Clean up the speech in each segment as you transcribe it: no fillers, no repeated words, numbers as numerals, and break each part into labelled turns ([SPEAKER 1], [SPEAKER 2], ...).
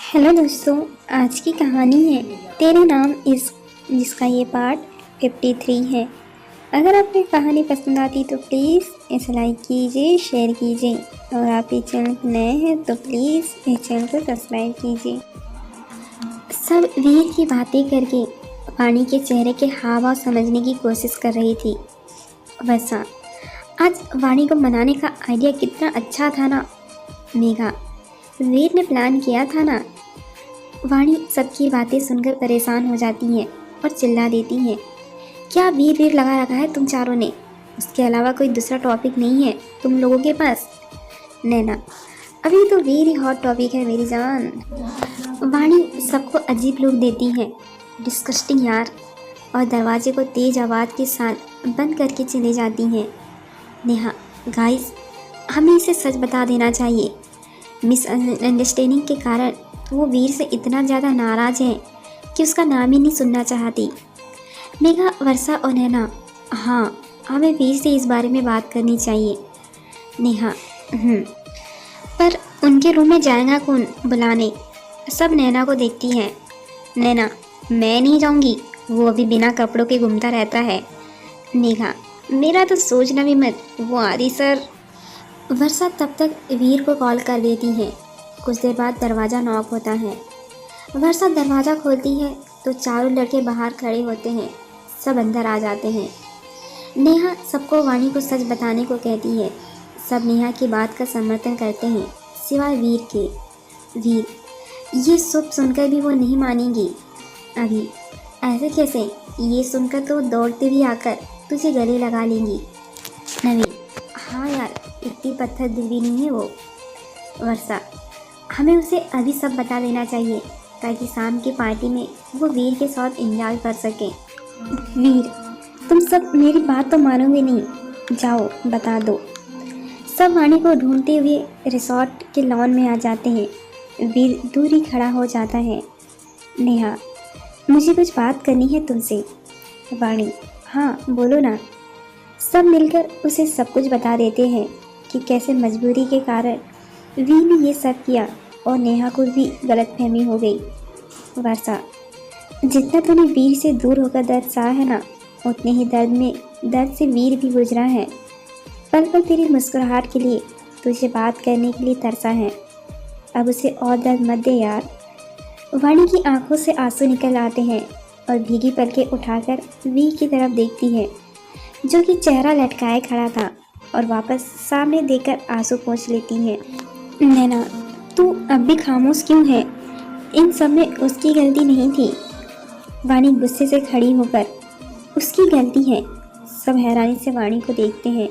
[SPEAKER 1] Hello दोस्तों, आज की कहानी है तेरे नाम इश्क, जिसका ये पार्ट 53 है। अगर आपको कहानी पसंद आती तो प्लीज़ इसे लाइक कीजिए, शेयर कीजिए और आप इस चैनल पर नए हैं तो प्लीज़ इस चैनल को सब्सक्राइब कीजिए। सब वीर की बातें करके वाणी के चेहरे के हाव भाव समझने की कोशिश कर रही थी। वैसा आज वाणी को मनाने का आइडिया कितना अच्छा था ना मेघा, वीर ने प्लान किया था ना। वाणी सबकी बातें सुनकर परेशान हो जाती है और चिल्ला देती है, क्या वीर वीर लगा रखा है तुम चारों ने? उसके अलावा कोई दूसरा टॉपिक नहीं है तुम लोगों के पास? नैना, अभी तो वीर ही हॉट टॉपिक है मेरी जान। वाणी सबको अजीब लुक देती है, डिस्कस्टिंग यार, और दरवाजे को तेज आवाज़ के साथ बंद करके चली जाती है। नेहा, गाइस, हमें इसे सच बता देना चाहिए। मिसअंडरस्टैंडिंग के कारण वो वीर से इतना ज़्यादा नाराज़ है कि उसका नाम ही नहीं सुनना चाहती। मेघा, वर्षा और नैना, हाँ, हमें वीर से इस बारे में बात करनी चाहिए। नेहा, पर उनके रूम में जाएगा कौन बुलाने? सब नैना को देखती है। नैना, मैं नहीं जाऊँगी, वो अभी बिना कपड़ों के घूमता रहता है। नेहा, मेरा तो सोचना भी मत, वो आदि सर। वर्षा तब तक वीर को कॉल कर देती है। कुछ देर बाद दरवाज़ा नॉक होता है। वर्षा दरवाज़ा खोलती है तो चारों लड़के बाहर खड़े होते हैं। सब अंदर आ जाते हैं। नेहा सबको वाणी को सच बताने को कहती है। सब नेहा की बात का समर्थन करते हैं सिवाय वीर के। वीर, ये सब सुनकर भी वो नहीं मानेगी। अभी ऐसे कैसे? ये सुनकर तो दौड़ते भी आकर तुझे गले लगा लेंगी। नवीन, हाँ यार, इतनी पत्थर दिल भी नहीं है वो। वर्षा, हमें उसे अभी सब बता देना चाहिए ताकि शाम की पार्टी में वो वीर के साथ एंजॉय कर सके। वीर, तुम सब मेरी बात तो मानोगे नहीं, जाओ बता दो। सब वाणी को ढूंढते हुए रिसोर्ट के लॉन में आ जाते हैं। वीर दूर ही खड़ा हो जाता है। नेहा, मुझे कुछ बात करनी है तुमसे। वाणी, हाँ बोलो ना। सब मिलकर उसे सब कुछ बता देते हैं कि कैसे मजबूरी के कारण वीर ने ये सब किया और नेहा को भी गलतफहमी हो गई। वर्षा, जितना तूने वीर से दूर होकर दर्द सहा है ना, उतने ही दर्द से वीर भी गुजरा है। पल पल तेरी मुस्कुराहट के लिए, तुझे बात करने के लिए तरसा है। अब उसे और दर्द मत दे यार। वाणी की आंखों से आंसू निकल आते हैं और भीगी पलकें उठाकर वीर की तरफ देखती है, जो कि चेहरा लटकाए खड़ा था, और वापस सामने देखकर आंसू पोंछ लेती है। नैना, तू अब भी खामोश क्यों है? इन सब में उसकी गलती नहीं थी। वाणी गुस्से से खड़ी होकर, उसकी गलती है। सब हैरानी से वाणी को देखते हैं।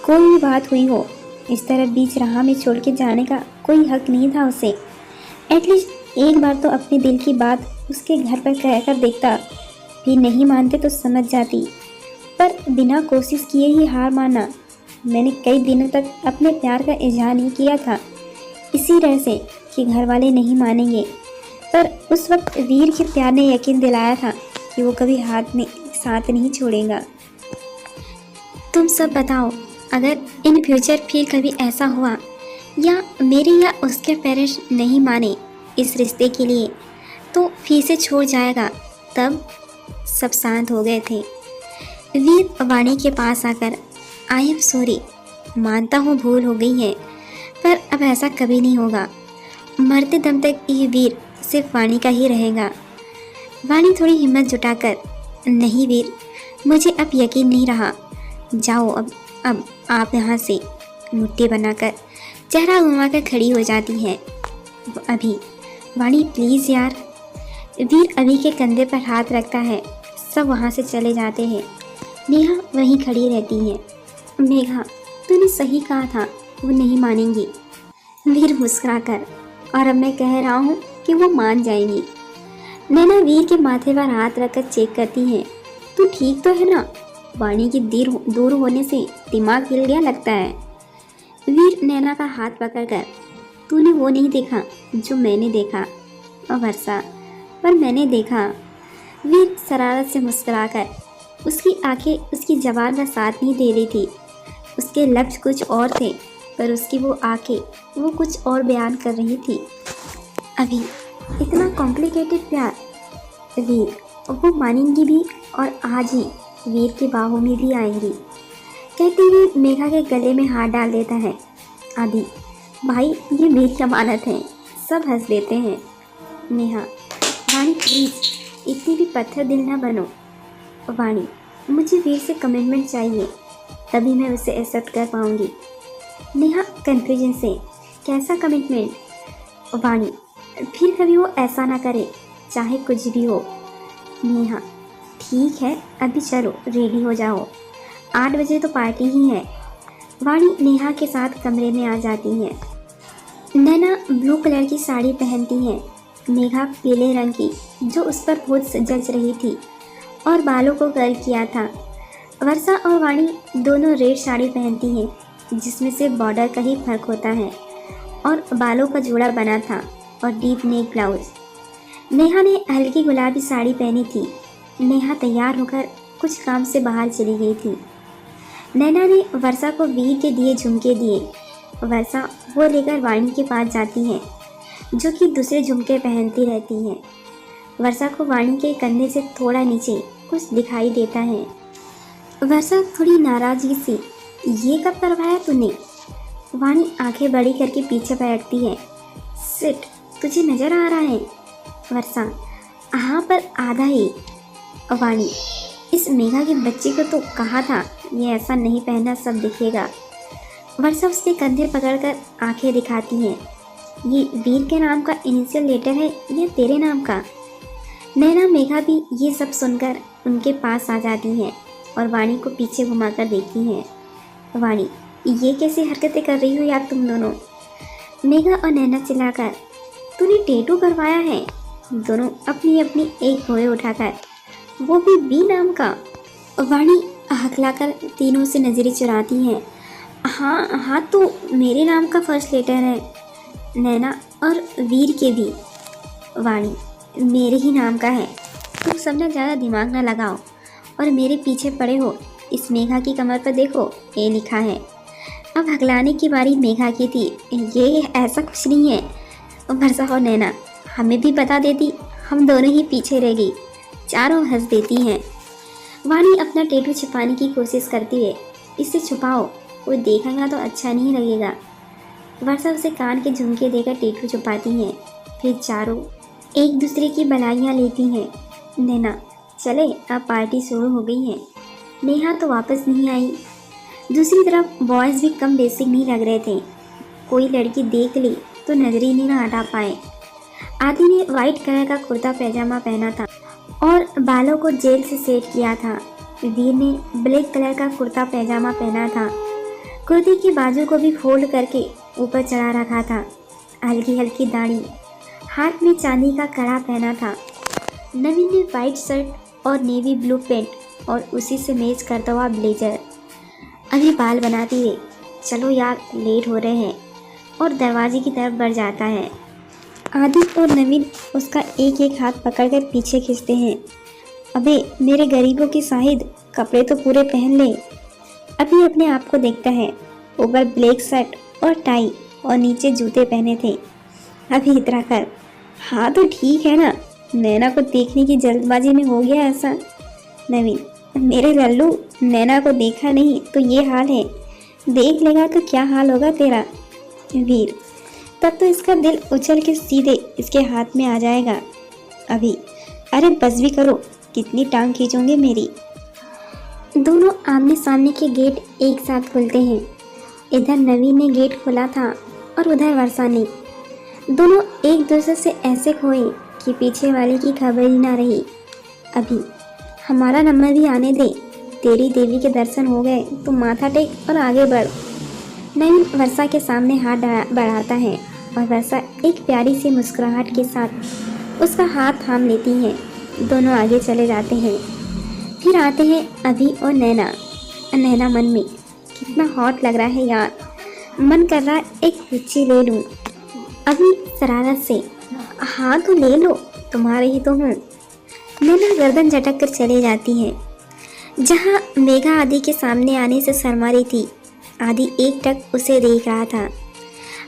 [SPEAKER 1] कोई भी बात हुई हो, इस तरह बीच राह में छोड़ के जाने का कोई हक नहीं था उसे। एटलीस्ट एक बार तो अपने दिल की बात उसके घर पर कहकर देखता। भी नहीं मानते तो समझ जाती, पर बिना कोशिश किए ही हार माना। मैंने कई दिनों तक अपने प्यार का इजहार नहीं किया था, इसी तरह से कि घर वाले नहीं मानेंगे, पर उस वक्त वीर के प्यार ने यकीन दिलाया था कि वो कभी साथ नहीं छोड़ेगा। तुम सब बताओ, अगर इन फ्यूचर फिर कभी ऐसा हुआ या मेरे या उसके पेरेंट्स नहीं माने इस रिश्ते के लिए तो फिर से छोड़ जाएगा। तब सब शांत हो गए थे। वीर वाणी के पास आकर, आई एम सॉरी, मानता हूँ भूल हो गई है, पर अब ऐसा कभी नहीं होगा। मरते दम तक ये वीर सिर्फ वाणी का ही रहेगा। वाणी थोड़ी हिम्मत जुटाकर, नहीं वीर, मुझे अब यकीन नहीं रहा, जाओ अब आप यहाँ से। मुट्ठी बनाकर चेहरा घुमाकर खड़ी हो जाती है। अभी, वाणी प्लीज़ यार। वीर अभी के कंधे पर हाथ रखता है। सब वहाँ से चले जाते हैं। नेहा वहीं खड़ी रहती है। मेघा, तूने सही कहा था, वो नहीं मानेंगी। वीर मुस्कुराकर, और अब मैं कह रहा हूँ कि वो मान जाएंगी। नैना वीर के माथे पर हाथ रखकर चेक करती है। तू ठीक तो है ना? वाणी की दूर होने से दिमाग हिल गया लगता है। वीर नैना का हाथ पकड़कर, तूने वो नहीं देखा जो मैंने देखा। और वर्षा, पर मैंने देखा। वीर शरारत से मुस्कुराकर, उसकी आंखें उसकी जबान का साथ नहीं दे रही थी। उसके लफ्ज़ कुछ और थे, पर उसकी वो आंखें वो कुछ और बयान कर रही थी। अभी इतना कॉम्प्लिकेटेड प्यार, वीर वो मानेंगी भी और आज ही वीर की बाहों में भी आएंगी। कहते हुए मेघा के गले में हाथ डाल देता है। आदि, भाई ये मेरी अमानत है। सब हंस देते हैं। नेहा, वाणी प्लीज इतनी भी पत्थर दिल ना बनो। वाणी, मुझे वीर से कमिटमेंट चाहिए, तभी मैं उसे एक्सेप्ट कर पाऊंगी। नेहा कंफ्यूजन से, कैसा कमिटमेंट? वाणी, फिर कभी वो ऐसा ना करे, चाहे कुछ भी हो। नेहा, ठीक है अभी चलो रेडी हो जाओ, 8 बजे तो पार्टी ही है। वाणी नेहा के साथ कमरे में आ जाती है। नैना ब्लू कलर की साड़ी पहनती है, मेघा पीले रंग की जो उस पर बहुत जच रही थी और बालों को कर्ल किया था। वर्षा और वाणी दोनों रेड साड़ी पहनती हैं जिसमें से बॉर्डर का ही फर्क होता है और बालों का जोड़ा बना था और डीप नेक ब्लाउज। नेहा ने हल्की गुलाबी साड़ी पहनी थी। नेहा तैयार होकर कुछ काम से बाहर चली गई थी। नैना ने वर्षा को वीर के दिए झुमके दिए। वर्षा वो लेकर वाणी के पास जाती है जो कि दूसरे झुमके पहनती रहती है। वर्षा को वाणी के कंधे से थोड़ा नीचे कुछ दिखाई देता है। वर्षा थोड़ी नाराजगी से, ये कब करवाया तूने? वाणी आंखें बड़ी करके पीछे बैठती है। सिट, तुझे नजर आ रहा है? वर्षा, हाँ पर आधा ही। वाणी, इस मेघा के बच्चे को तो कहा था ये ऐसा नहीं पहनना, सब दिखेगा। वर्षा उसके कंधे पकड़कर आंखें दिखाती है। ये वीर के नाम का इनिशियल लेटर है या तेरे नाम का? नैना मेघा भी ये सब सुनकर उनके पास आ जाती है और वाणी को पीछे घुमाकर देखती है। वाणी, ये कैसी हरकतें कर रही हो यार तुम दोनों? मेघा और नैना चिल्लाकर, तूने टैटू करवाया है? दोनों अपनी अपनी एक भौहें उठाकर, वो भी बी नाम का। वाणी हकलाकर तीनों से नजरें चुराती है। हाँ हाँ, तो मेरे नाम का फर्स्ट लेटर है। नैना, और वीर के भी। वाणी, मेरे ही नाम का है। तुम सब ना ज़्यादा दिमाग ना लगाओ और मेरे पीछे पड़े हो। इस मेघा की कमर पर देखो, ये लिखा है। अब हकलाने की बारी मेघा की थी। ये ऐसा कुछ नहीं है। वर्षा और नैना, हमें भी बता देती, हम दोनों ही पीछे रह गई। चारों हंस देती हैं। वाणी अपना टैटू छिपाने की कोशिश करती है। इसे छुपाओ, कोई देखेगा तो अच्छा नहीं लगेगा। वर्षा उसे कान के झुमके देकर टैटू छुपाती हैं। फिर चारों एक दूसरे की बधाइयाँ लेती हैं। नैना, चले अब पार्टी शुरू हो गई है। नेहा तो वापस नहीं आई। दूसरी तरफ बॉयज़ भी कम बेसिक नहीं लग रहे थे। कोई लड़की देख ली तो नजर ही नहीं ना हटा पाए। आदि ने वाइट कलर का कुर्ता पैजामा पहना था और बालों को जेल से सेट किया था। वीर ने ब्लैक कलर का कुर्ता पैजामा पहना था। कुर्ते की बाजू को भी फोल्ड करके ऊपर चढ़ा रखा था। हल्की हल्की दाढ़ी, हाथ में चांदी का कड़ा पहना था। नवीन ने वाइट शर्ट और नेवी ब्लू पैंट और उसी से मैच करता हुआ ब्लेजर। अभी बाल बनाती है। चलो यार लेट हो रहे हैं, और दरवाजे की तरफ बढ़ जाता है। आदि और नवीन उसका एक एक हाथ पकड़कर पीछे खींचते हैं। अबे मेरे गरीबों की शाहिद, कपड़े तो पूरे पहन ले। अभी अपने आप को देखता है। ऊपर ब्लैक शर्ट और टाई और नीचे जूते पहने थे। अभी इतना कर। हाँ तो ठीक है ना, नैना को देखने की जल्दबाजी में हो गया ऐसा। नवीन, मेरे लल्लू, नैना को देखा नहीं तो ये हाल है, देख लेगा तो क्या हाल होगा तेरा। वीर, तब तो इसका दिल उछल के सीधे इसके हाथ में आ जाएगा। अभी, अरे बस भी करो, कितनी टांग खींचोगे मेरी। दोनों आमने सामने के गेट एक साथ खुलते हैं। इधर नवीन ने गेट खोला था और उधर वर्षा ने। दोनों एक दूसरे से ऐसे खोए कि पीछे वाले की खबर ही ना रही। अभी, हमारा नंबर भी आने दे, तेरी देवी के दर्शन हो गए तो माथा टेक और आगे बढ़। नवीन वर्षा के सामने हाथ बढ़ाता है और वर्षा एक प्यारी सी मुस्कुराहट के साथ उसका हाथ थाम लेती है। दोनों आगे चले जाते हैं। फिर आते हैं अभी और नैना। नैना मन में, कितना हॉट लग रहा है यार, मन कर रहा है एक हुच्ची ले लूँ। अभी शरारत से, हाँ तो ले लो, तुम्हारे ही तो हूँ। नैना गर्दन झटक कर चले जाती है। जहाँ मेघा आदि के सामने आने से शर्मा रही थी, आदि एक टक उसे देख रहा था।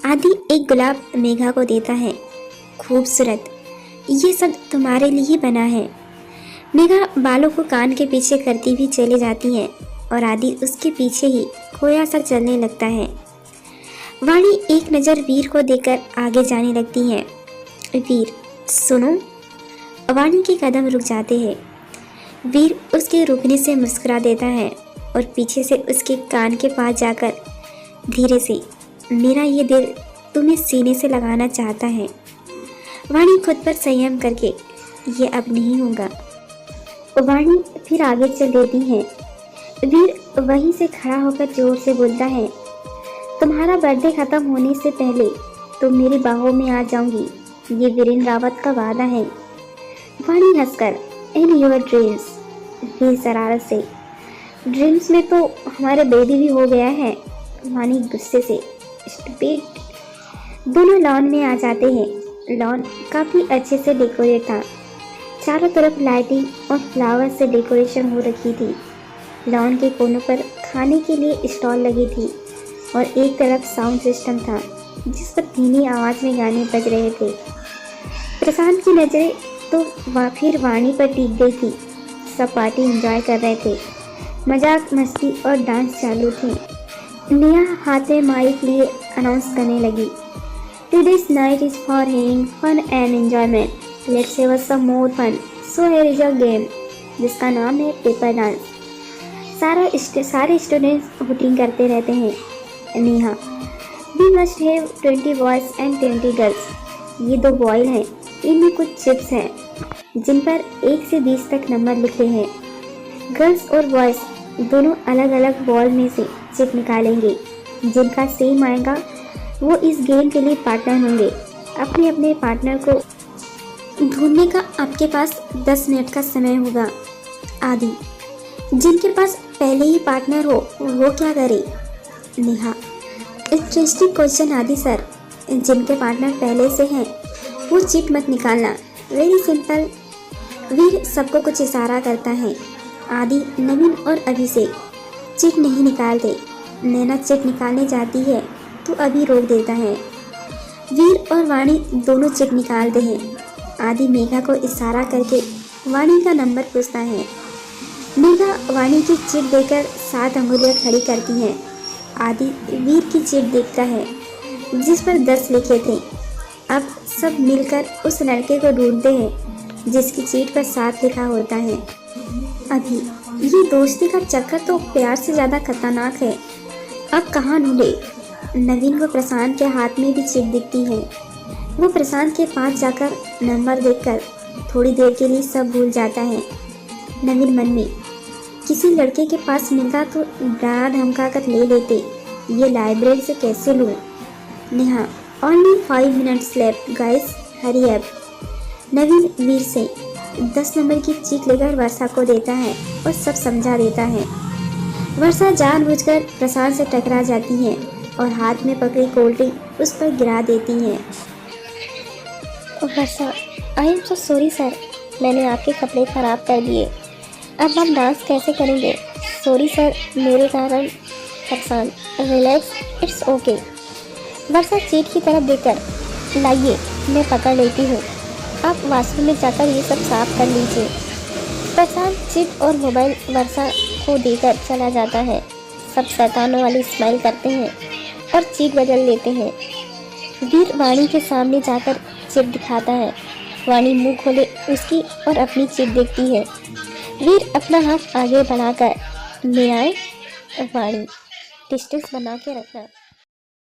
[SPEAKER 1] आदि एक गुलाब मेघा को देता है। खूबसूरत, ये सब तुम्हारे लिए ही बना है। मेघा बालों को कान के पीछे करती हुई चली जाती है और आदि उसके पीछे ही खोया सा चलने लगता है। वाणी एक नज़र वीर को देखकर आगे जाने लगती है। वीर, सुनो। वाणी के कदम रुक जाते हैं। वीर उसके रुकने से मुस्कुरा देता है और पीछे से उसके कान के पास जाकर धीरे से, मेरा ये दिल तुम्हें सीने से लगाना चाहता है। वाणी खुद पर संयम करके, ये अब नहीं होगा। वाणी फिर आगे चल देती है। वीर वहीं से खड़ा होकर जोर से बोलता है, तुम्हारा बर्थडे खत्म होने से पहले तुम मेरी बाहों में आ जाऊंगी, ये वीरेंद्र रावत का वादा है। वाणी हंसकर, इन योर ड्रीम्स। वीर शरारत से, ड्रीम्स में तो हमारा बेबी भी हो गया है। वाणी गुस्से से, स्टूपिड। दोनों लॉन में आ जाते हैं। लॉन काफ़ी अच्छे से डेकोरेट था। चारों तरफ लाइटिंग और फ्लावर से डेकोरेशन हो रखी थी। लॉन के कोनों पर खाने के लिए स्टॉल लगी थी और एक तरफ साउंड सिस्टम था जिस पर धीमी आवाज़ में गाने बज रहे थे। प्रशांत की नज़रें तो फिर वाणी पर टिक गई थी। सब पार्टी एंजॉय कर रहे थे। मजाक, मस्ती और डांस चालू थी। नेहा हाथ में माइक लिए अनाउंस करने लगी, today's night is for having fun and enjoyment, let's have some more fun, so here is a game जिसका नाम है पेपर डांस। सारे स्टूडेंट्स वोटिंग करते रहते हैं। Neha, we must have 20 boys and 20 girls. ये 2 बॉयल हैं, इनमें कुछ चिप्स हैं जिन पर 1 से 20 तक नंबर लिखे हैं। गर्ल्स और बॉयज़ दोनों अलग अलग बॉल में से चिप निकालेंगे। जिनका सेम आएगा वो इस गेम के लिए पार्टनर होंगे। अपने अपने पार्टनर को ढूंढने का आपके पास 10 मिनट का समय होगा। आदि, जिनके पास पहले ही पार्टनर हो वो क्या करे? नेहा, इंटरेस्टिंग क्वेश्चन आदि सर। जिनके पार्टनर पहले से हैं वो चिट मत निकालना, वेरी सिंपल। वीर सबको कुछ इशारा करता है। आदि, नवीन और अभिषेक चिट नहीं निकालते। नैना चिट निकालने जाती है तो अभी रोक देता है। वीर और वाणी दोनों चिट निकालते हैं। आदि मेघा को इशारा करके वाणी का नंबर पूछता है। मेघा वाणी की चिट देकर 7 अंगुलियां खड़ी करती हैं। आदि वीर की चिट देखता है जिस पर 10 लिखे थे। अब सब मिलकर उस लड़के को ढूंढते हैं जिसकी चिट पर 7 लिखा होता है। अभी ये दोस्ती का चक्कर तो प्यार से ज़्यादा खतरनाक है। अब कहाँ ढूंढे? नवीन को प्रशांत के हाथ में भी चिट दिखती है। वो प्रशांत के पास जाकर नंबर देखकर थोड़ी देर के लिए सब भूल जाता है। नवीन मन में, किसी लड़के के पास मिलता तो डरा धमका कर ले लेते, ये लाइब्रेरी से कैसे लूँ? Neha, only 5 minutes left guys, hurry up. Naveen Veer से 10 नंबर की चिट लेकर वर्षा को देता है और सब समझा देता है। वर्षा जानबूझकर प्रशांत से टकरा जाती है और हाथ में पकड़ी कोल्ड ड्रिंक उस पर गिरा देती है। Varsha, I am so sorry sir, मैंने आपके कपड़े ख़राब कर दिए। अब हम डांस कैसे करेंगे? सॉरी सर, मेरे कारण। Prashant, relax, it's okay. Varsha चीट की तरफ देखकर, लाइए मैं पकड़ लेती हूँ, आप वाशरूम में जाकर ये सब साफ कर लीजिए। प्रशांत चिट और मोबाइल वर्षा को देकर चला जाता है। सब शैतानों वाली स्माइल करते हैं और चिट बदल लेते हैं। वीर वाणी के सामने जाकर चिट दिखाता है। वाणी मुंह खोले उसकी और अपनी चिट देखती है। वीर अपना हाथ आगे बढ़ाकर, ले आए। वाणी, डिस्टेंस बना के रखना।